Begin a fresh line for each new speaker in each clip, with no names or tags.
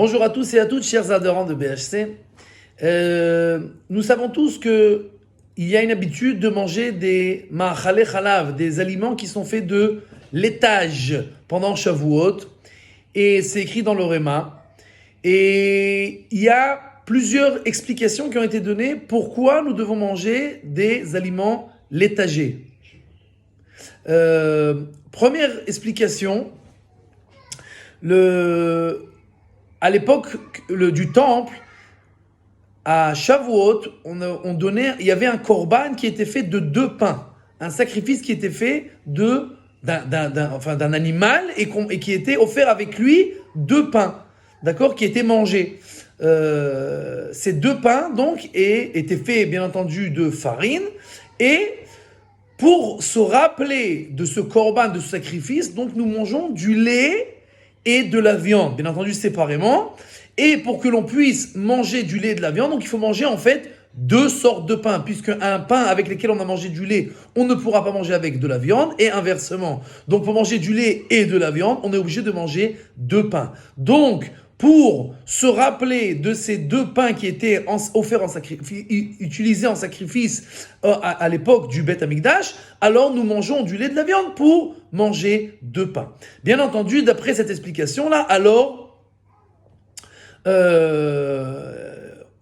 Bonjour à tous et à toutes, chers adhérents de BHC. Nous savons tous qu'il y a une habitude de manger des ma'achale chalav, des aliments qui sont faits de laitage pendant Shavuot. Et c'est écrit dans le Réma. Et il y a plusieurs explications qui ont été données pourquoi nous devons manger des aliments laitagés. Première explication, à l'époque du temple, à Shavuot, il y avait un korban qui était fait de 2 pains, un sacrifice qui était fait d'un animal et qui était offert avec lui 2 pains, d'accord, qui étaient mangés. Ces 2 pains donc étaient faits bien entendu de farine, et pour se rappeler de ce korban, de ce sacrifice, donc nous mangeons du lait et de la viande, bien entendu séparément. Et pour que l'on puisse manger du lait et de la viande, donc il faut manger en fait 2 sortes de pain, puisque un pain avec lequel on a mangé du lait, on ne pourra pas manger avec de la viande, et inversement. Donc pour manger du lait et de la viande, on est obligé de manger 2 pains. Donc pour se rappeler de ces 2 pains qui étaient offerts en sacrifice, utilisés en sacrifice à l'époque du Beth Amikdash, alors nous mangeons du lait et de la viande pour manger 2 pains. Bien entendu, d'après cette explication-là, alors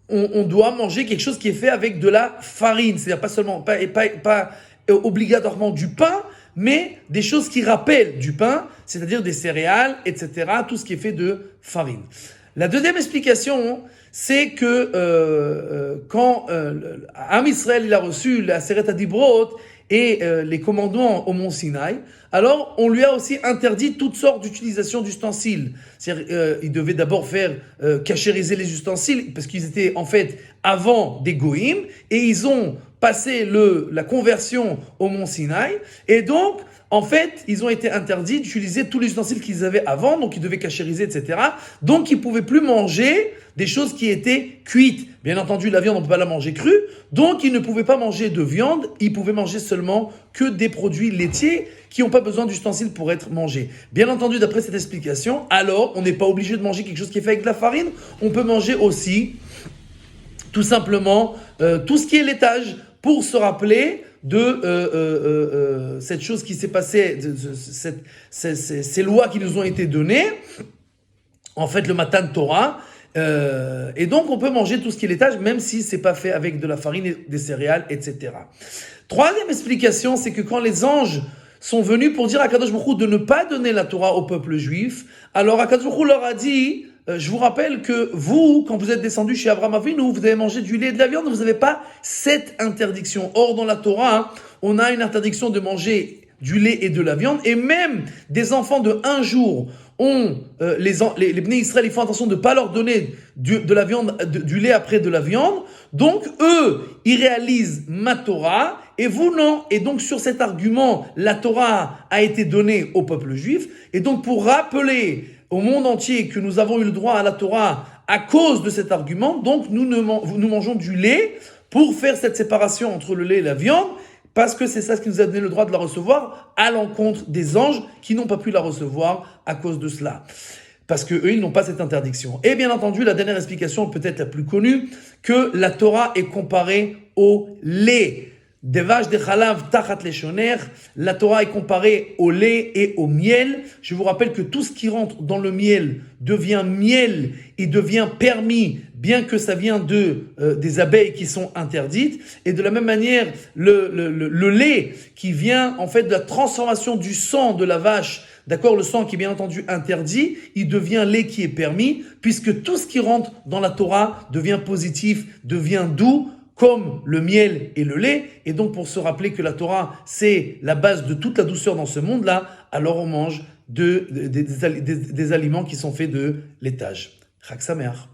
on doit manger quelque chose qui est fait avec de la farine, c'est-à-dire pas obligatoirement du pain, mais des choses qui rappellent du pain, c'est-à-dire des céréales, etc., tout ce qui est fait de farine. La deuxième explication, c'est que quand Am Israël il a reçu la Seret HaDibrot et les commandements au mont Sinaï, alors on lui a aussi interdit toutes sortes d'utilisations d'ustensiles. C'est-à-dire, il devait d'abord faire cachériser les ustensiles, parce qu'ils étaient en fait avant des goïms, et ils ont passé la conversion au mont Sinaï, et donc en fait, ils ont été interdits d'utiliser tous les ustensiles qu'ils avaient avant, donc ils devaient cachériser, etc. Donc ils ne pouvaient plus manger des choses qui étaient cuites. Bien entendu, la viande, on ne peut pas la manger crue, donc ils ne pouvaient pas manger de viande, ils pouvaient manger seulement que des produits laitiers qui n'ont pas besoin d'ustensiles pour être mangés. Bien entendu, d'après cette explication, alors on n'est pas obligé de manger quelque chose qui est fait avec de la farine, on peut manger aussi tout simplement tout ce qui est laitage, pour se rappeler de cette chose qui s'est passée, ces lois qui nous ont été données, en fait le Matan Torah, et donc on peut manger tout ce qui est laitage, même si c'est pas fait avec de la farine, et des céréales, etc. Troisième explication, c'est que quand les anges sont venus pour dire à Kadosh Baruch Hu de ne pas donner la Torah au peuple juif, alors Kadosh Baruch Hu leur a dit: je vous rappelle que vous, quand vous êtes descendus chez Abraham Avinu, vous avez mangé du lait et de la viande, vous n'avez pas cette interdiction. Or, dans la Torah, on a une interdiction de manger du lait et de la viande, et même des enfants de 1 jour les Bnei Israël, ils font attention de ne pas leur donner de la viande, du lait après de la viande. Donc, eux, ils réalisent ma Torah, et vous non. Et donc, sur cet argument, la Torah a été donnée au peuple juif. Et donc, pour rappeler au monde entier que nous avons eu le droit à la Torah à cause de cet argument, donc nous mangeons du lait pour faire cette séparation entre le lait et la viande, parce que c'est ça ce qui nous a donné le droit de la recevoir, à l'encontre des anges qui n'ont pas pu la recevoir à cause de cela. Parce qu'eux, ils n'ont pas cette interdiction. Et bien entendu, la dernière explication, peut-être la plus connue, que la Torah est comparée au lait. Des vaches de chalav tachat leshoner, la Torah est comparée au lait et au miel. Je vous rappelle que tout ce qui rentre dans le miel devient miel et devient permis, bien que ça vient des abeilles qui sont interdites. Et de la même manière, le lait qui vient en fait de la transformation du sang de la vache, d'accord, le sang qui est bien entendu interdit, il devient lait qui est permis, puisque tout ce qui rentre dans la Torah devient positif, devient doux, comme le miel et le lait. Et donc, pour se rappeler que la Torah, c'est la base de toute la douceur dans ce monde-là, alors on mange des aliments qui sont faits de laitage. Chag Sameach.